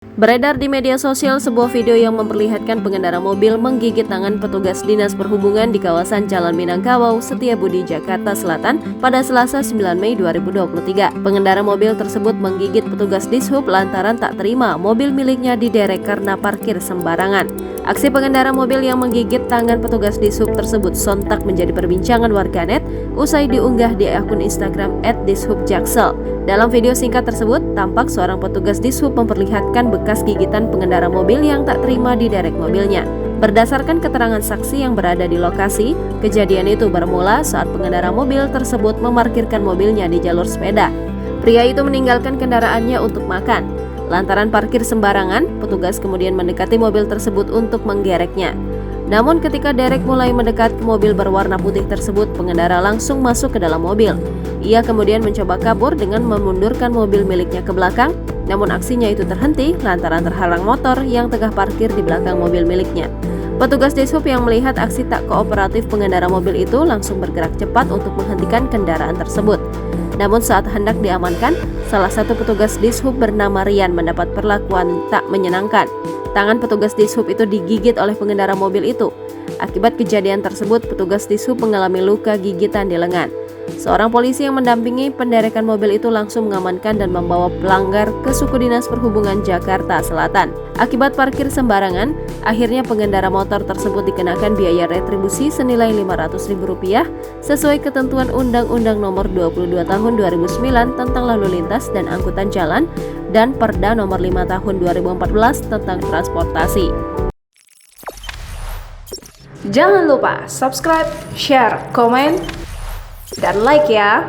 Beredar di media sosial sebuah video yang memperlihatkan pengendara mobil menggigit tangan petugas Dinas Perhubungan di kawasan Jalan Minangkabau, Setiabudi, Jakarta Selatan pada Selasa 9 Mei 2023. Pengendara mobil tersebut menggigit petugas Dishub lantaran tak terima mobil miliknya diderek karena parkir sembarangan. Aksi pengendara mobil yang menggigit tangan petugas Dishub tersebut sontak menjadi perbincangan warganet usai diunggah di akun Instagram @dishubjaksel. Dalam video singkat tersebut, tampak seorang petugas Dishub memperlihatkan bekas gigitan pengendara mobil yang tak terima diderek mobilnya. Berdasarkan keterangan saksi yang berada di lokasi, kejadian itu bermula saat pengendara mobil tersebut memarkirkan mobilnya di jalur sepeda. Pria itu meninggalkan kendaraannya untuk makan. Lantaran parkir sembarangan, petugas kemudian mendekati mobil tersebut untuk menggereknya. Namun ketika derek mulai mendekat ke mobil berwarna putih tersebut, pengendara langsung masuk ke dalam mobil. Ia kemudian mencoba kabur dengan memundurkan mobil miliknya ke belakang, namun aksinya itu terhenti lantaran terhalang motor yang tengah parkir di belakang mobil miliknya. Petugas Dishub yang melihat aksi tak kooperatif pengendara mobil itu langsung bergerak cepat untuk menghentikan kendaraan tersebut. Namun saat hendak diamankan, salah satu petugas Dishub bernama Rian mendapat perlakuan tak menyenangkan. Tangan petugas Dishub itu digigit oleh pengendara mobil itu. Akibat kejadian tersebut, petugas Dishub mengalami luka gigitan di lengan. Seorang polisi yang mendampingi penderekan mobil itu langsung mengamankan dan membawa pelanggar ke Suku Dinas Perhubungan Jakarta Selatan. Akibat parkir sembarangan, akhirnya pengendara motor tersebut dikenakan biaya retribusi senilai Rp500.000 sesuai ketentuan Undang-Undang Nomor 22 Tahun 2009 tentang Lalu Lintas dan Angkutan Jalan dan Perda Nomor 5 Tahun 2014 tentang transportasi. Jangan lupa subscribe, share, komen, dan like ya.